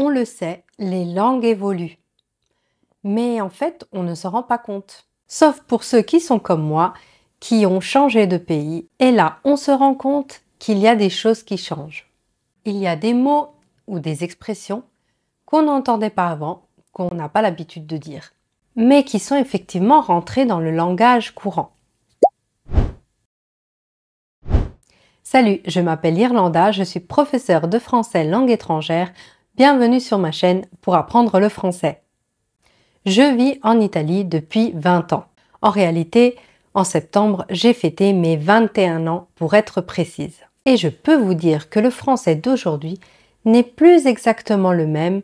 On le sait, les langues évoluent. Mais en fait, on ne s'en rend pas compte. Sauf pour ceux qui sont comme moi, qui ont changé de pays. Et là, on se rend compte qu'il y a des choses qui changent. Il y a des mots ou des expressions qu'on n'entendait pas avant, qu'on n'a pas l'habitude de dire, mais qui sont effectivement rentrés dans le langage courant. Salut, je m'appelle Irlanda, je suis professeure de français langue étrangère. Bienvenue sur ma chaîne pour apprendre le français. Je vis en Italie depuis 20 ans. En réalité, en septembre, j'ai fêté mes 21 ans pour être précise. Et je peux vous dire que le français d'aujourd'hui n'est plus exactement le même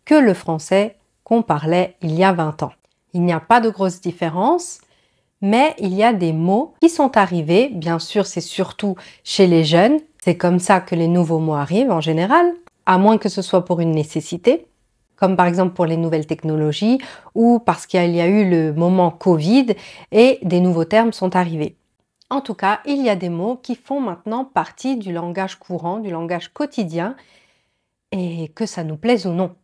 que le français qu'on parlait il y a 20 ans. Il n'y a pas de grosse différence, mais il y a des mots qui sont arrivés. Bien sûr, c'est surtout chez les jeunes. C'est comme ça que les nouveaux mots arrivent en général, à moins que ce soit pour une nécessité, comme par exemple pour les nouvelles technologies ou parce qu'il y a eu le moment Covid et des nouveaux termes sont arrivés. En tout cas, il y a des mots qui font maintenant partie du langage courant, du langage quotidien, et que ça nous plaise ou non.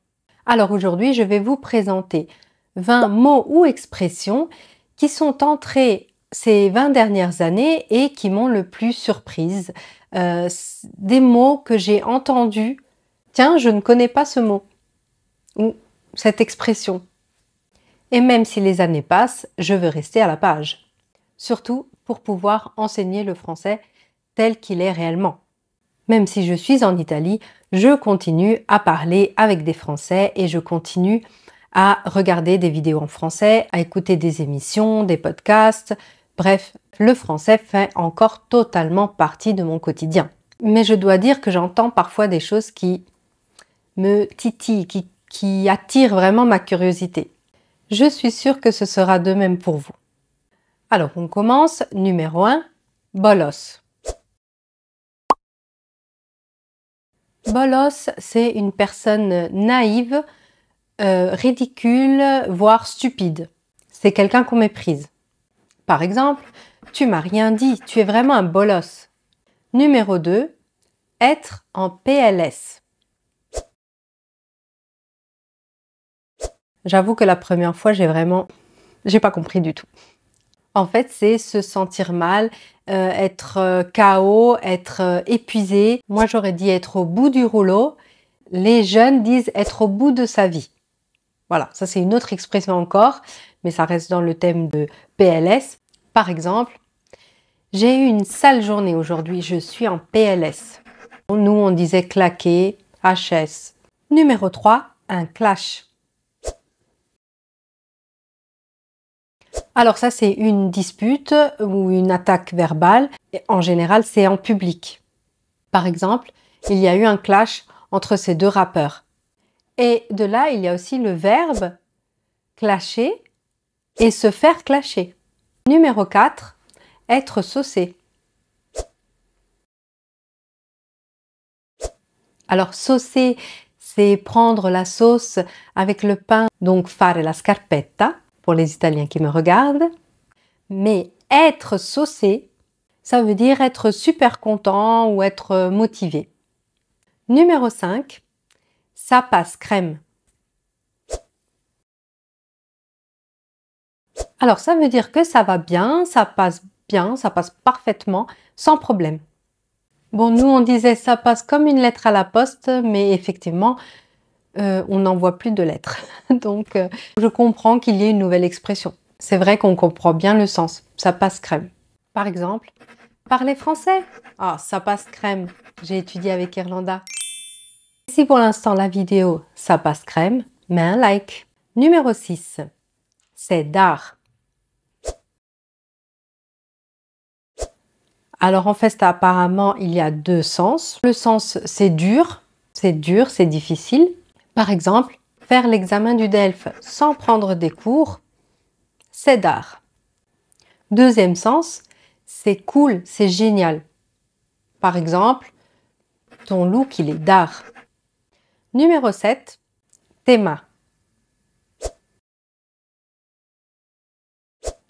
Alors aujourd'hui, je vais vous présenter 20 mots ou expressions qui sont entrés ces 20 dernières années et qui m'ont le plus surprise. Des mots que j'ai entendus. Tiens, je ne connais pas ce mot ou cette expression. Et même si les années passent, je veux rester à la page. Surtout pour pouvoir enseigner le français tel qu'il est réellement. Même si je suis en Italie, je continue à parler avec des Français et je continue à regarder des vidéos en français, à écouter des émissions, des podcasts. Bref, le français fait encore totalement partie de mon quotidien. Mais je dois dire que j'entends parfois des choses qui me titillent, qui attirent vraiment ma curiosité. Je suis sûre que ce sera de même pour vous. Alors, on commence. Numéro 1, bolos. Bolos, c'est une personne naïve, ridicule, voire stupide. C'est quelqu'un qu'on méprise. Par exemple, tu m'as rien dit, tu es vraiment un bolos. Numéro 2, être en PLS. J'avoue que la première fois, j'ai pas compris du tout. En fait, c'est se sentir mal, être KO, être épuisé. Moi, j'aurais dit être au bout du rouleau. Les jeunes disent être au bout de sa vie. Voilà, ça c'est une autre expression encore, mais ça reste dans le thème de PLS. Par exemple, j'ai eu une sale journée aujourd'hui, je suis en PLS. Nous, on disait claquer, HS. Numéro 3, un clash. Alors ça, c'est une dispute ou une attaque verbale. Et en général, c'est en public. Par exemple, il y a eu un clash entre ces deux rappeurs. Et de là, il y a aussi le verbe clasher et se faire clasher. Numéro 4, être saucé. Alors saucer, c'est prendre la sauce avec le pain, donc fare la scarpetta, pour les Italiens qui me regardent. Mais être saucé, ça veut dire être super content ou être motivé. Numéro 5, ça passe crème. Alors ça veut dire que ça va bien, ça passe parfaitement, sans problème. Bon, nous on disait ça passe comme une lettre à la poste, mais effectivement, on n'envoie plus de lettres. Donc, je comprends qu'il y ait une nouvelle expression. C'est vrai qu'on comprend bien le sens. Ça passe crème. Par exemple, parler français. Ah, ça passe crème. J'ai étudié avec Irlanda. Si pour l'instant la vidéo, ça passe crème, mets un like. Numéro 6, c'est d'art. Alors en fait, apparemment, il y a deux sens. Le sens, c'est dur, c'est difficile. Par exemple, faire l'examen du DELF sans prendre des cours, c'est d'art. Deuxième sens, c'est cool, c'est génial. Par exemple, ton look, il est d'art. Numéro 7, tema.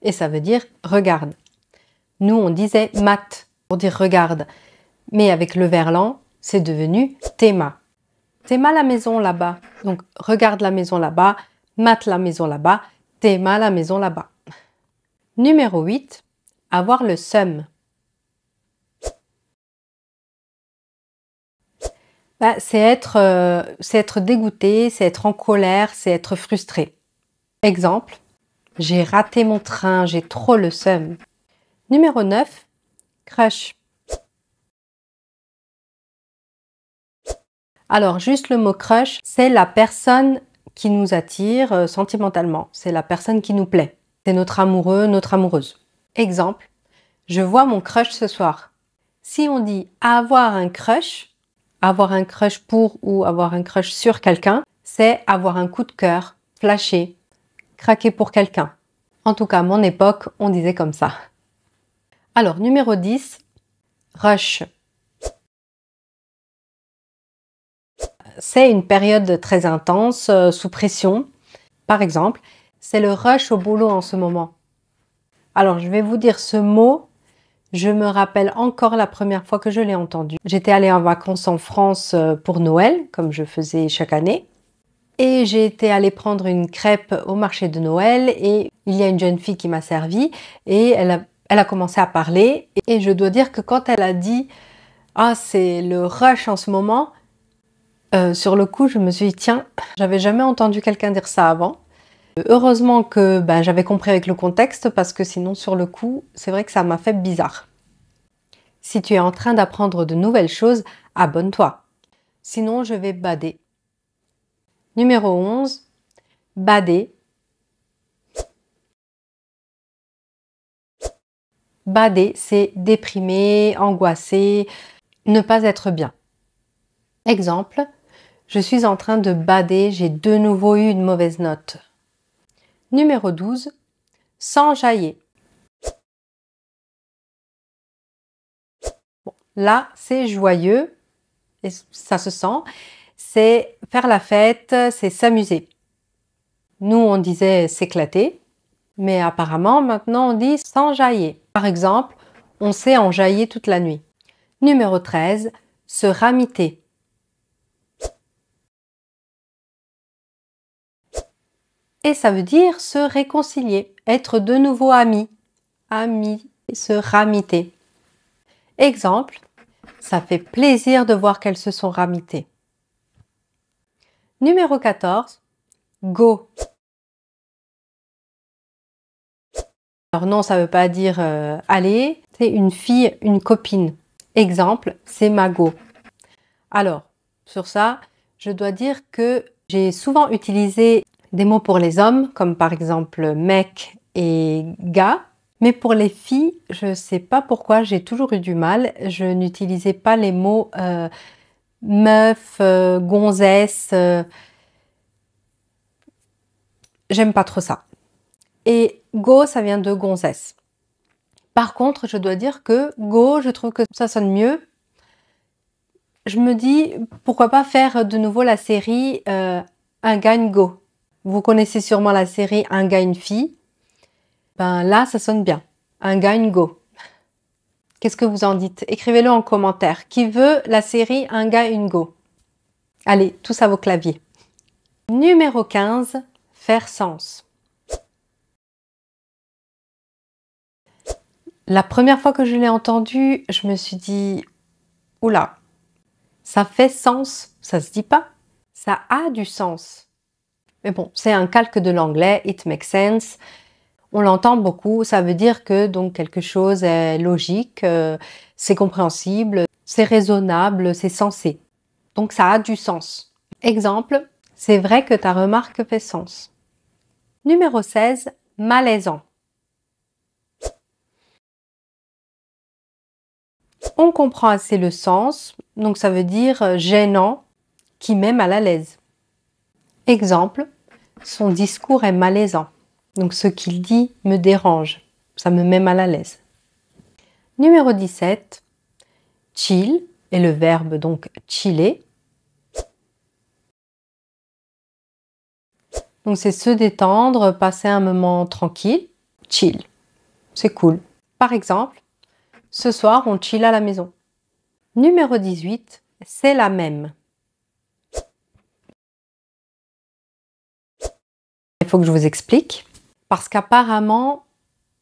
Et ça veut dire regarde. Nous, on disait mat pour dire regarde. Mais avec le verlan, c'est devenu tema. Tema la maison là-bas. Donc, regarde la maison là-bas, mate la maison là-bas, t'aimes la maison là-bas. Numéro 8, avoir le seum. C'est être dégoûté, c'est être en colère, c'est être frustré. Exemple, j'ai raté mon train, j'ai trop le seum. Numéro 9, crush. Alors, juste le mot crush, c'est la personne qui nous attire sentimentalement. C'est la personne qui nous plaît. C'est notre amoureux, notre amoureuse. Exemple, je vois mon crush ce soir. Si on dit avoir un crush pour ou avoir un crush sur quelqu'un, c'est avoir un coup de cœur, flasher, craquer pour quelqu'un. En tout cas, à mon époque, on disait comme ça. Alors, numéro 10, rush. C'est une période très intense, sous pression. Par exemple, c'est le rush au boulot en ce moment. Alors, je vais vous dire ce mot. Je me rappelle encore la première fois que je l'ai entendu. J'étais allée en vacances en France pour Noël, comme je faisais chaque année. Et j'ai été allée prendre une crêpe au marché de Noël et il y a une jeune fille qui m'a servi et elle a commencé à parler. Et je dois dire que quand elle a dit « Ah, c'est le rush en ce moment », sur le coup, je me suis dit, tiens, j'avais jamais entendu quelqu'un dire ça avant. Heureusement que j'avais compris avec le contexte parce que sinon, sur le coup, c'est vrai que ça m'a fait bizarre. Si tu es en train d'apprendre de nouvelles choses, abonne-toi. Sinon, je vais bader. Numéro 11, bader. Bader, c'est déprimer, angoisser, ne pas être bien. Exemple, je suis en train de bader, j'ai de nouveau eu une mauvaise note. Numéro 12, s'enjailler. Bon, là, c'est joyeux, et ça se sent, c'est faire la fête, c'est s'amuser. Nous, on disait s'éclater, mais apparemment, maintenant, on dit s'enjailler. Par exemple, on s'est enjaillé toute la nuit. Numéro 13, se ramiter. Et ça veut dire se réconcilier, être de nouveau amis. Amis, se ramiter. Exemple, ça fait plaisir de voir qu'elles se sont ramitées. Numéro 14, go. Alors non, ça ne veut pas dire aller, c'est une fille, une copine. Exemple, c'est ma go. Alors, sur ça, je dois dire que j'ai souvent utilisé des mots pour les hommes, comme par exemple mec et gars. Mais pour les filles, je ne sais pas pourquoi, j'ai toujours eu du mal. Je n'utilisais pas les mots meuf, gonzesse. J'aime pas trop ça. Et go, ça vient de gonzesse. Par contre, je dois dire que go, je trouve que ça sonne mieux. Je me dis, pourquoi pas faire de nouveau la série Un gars, une go. Vous connaissez sûrement la série Un gars, une fille. Ben là, ça sonne bien. Un gars, une go. Qu'est-ce que vous en dites? Écrivez-le en commentaire. Qui veut la série Un gars, une go? Allez, tous à vos claviers. Numéro 15, faire sens. La première fois que je l'ai entendu, je me suis dit, oula, ça fait sens, ça se dit pas, ça a du sens. Mais bon, c'est un calque de l'anglais, it makes sense. On l'entend beaucoup, ça veut dire que donc quelque chose est logique, c'est compréhensible, c'est raisonnable, c'est sensé. Donc ça a du sens. Exemple, c'est vrai que ta remarque fait sens. Numéro 16, malaisant. On comprend assez le sens, donc ça veut dire gênant, qui met mal à l'aise. Exemple, son discours est malaisant. Donc ce qu'il dit me dérange, ça me met mal à l'aise. Numéro 17, chill, et le verbe donc chiller. Donc c'est se détendre, passer un moment tranquille, chill, c'est cool. Par exemple, ce soir on chill à la maison. Numéro 18, c'est la même. Il faut que je vous explique. Parce qu'apparemment,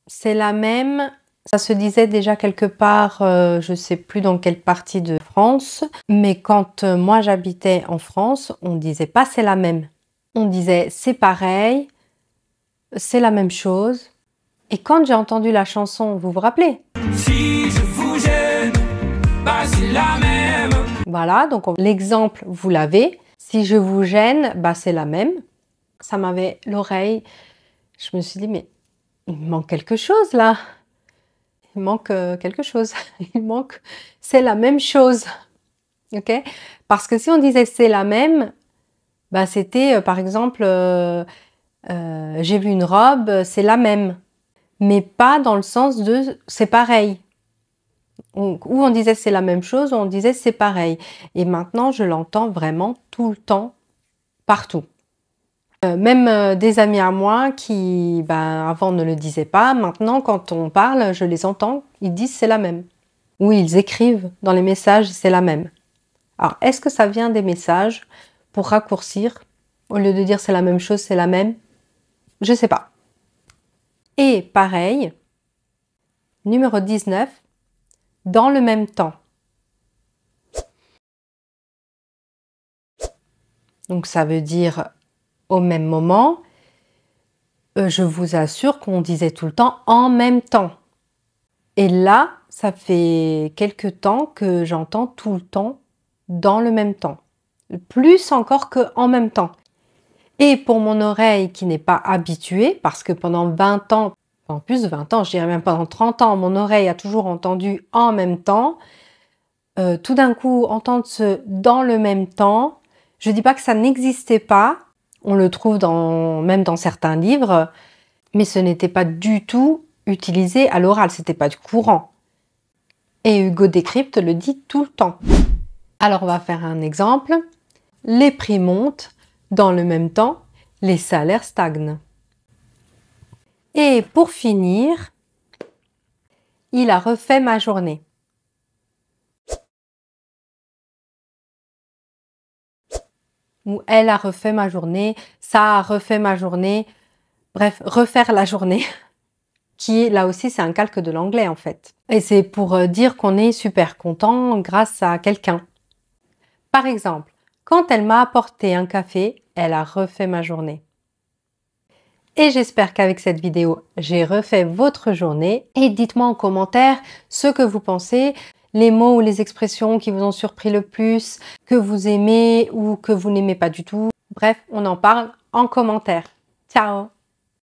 c'est la même. Ça se disait déjà quelque part, je ne sais plus dans quelle partie de France. Mais quand moi j'habitais en France, on ne disait pas c'est la même. On disait c'est pareil, c'est la même chose. Et quand j'ai entendu la chanson, vous vous rappelez? Si je vous gêne, bah c'est la même. Voilà, donc l'exemple, vous l'avez. Si je vous gêne, bah c'est la même. Ça m'avait l'oreille. Je me suis dit, mais il me manque quelque chose là. Il manque quelque chose. Il manque, c'est la même chose. Ok? Parce que si on disait c'est la même, bah c'était par exemple, j'ai vu une robe, c'est la même. Mais pas dans le sens de c'est pareil. Ou on disait c'est la même chose, ou on disait c'est pareil. Et maintenant, je l'entends vraiment tout le temps, partout. Même des amis à moi qui, ben, avant ne le disaient pas, maintenant quand on parle, je les entends, ils disent c'est la même. Ou ils écrivent dans les messages c'est la même. Alors, est-ce que ça vient des messages pour raccourcir, au lieu de dire c'est la même chose, c'est la même? Je ne sais pas. Et pareil, numéro 19, dans le même temps. Donc ça veut dire au même moment. Je vous assure qu'on disait tout le temps en même temps. Et là, ça fait quelque temps que j'entends tout le temps dans le même temps. Plus encore que en même temps. Et pour mon oreille qui n'est pas habituée, parce que pendant 20 ans, en plus de 20 ans, je dirais même pendant 30 ans, mon oreille a toujours entendu en même temps. Tout d'un coup, entendre ce dans le même temps, je ne dis pas que ça n'existait pas, on le trouve même dans certains livres, mais ce n'était pas du tout utilisé à l'oral, c'était pas du courant. Et Hugo Décrypte le dit tout le temps. Alors on va faire un exemple. Les prix montent, dans le même temps, les salaires stagnent. Et pour finir, il a refait ma journée. Ou elle a refait ma journée, ça a refait ma journée. Bref, refaire la journée, qui là aussi c'est un calque de l'anglais en fait. Et c'est pour dire qu'on est super content grâce à quelqu'un. Par exemple, quand elle m'a apporté un café, elle a refait ma journée. Et j'espère qu'avec cette vidéo, j'ai refait votre journée. Et dites-moi en commentaire ce que vous pensez, les mots ou les expressions qui vous ont surpris le plus, que vous aimez ou que vous n'aimez pas du tout. Bref, on en parle en commentaire. Ciao!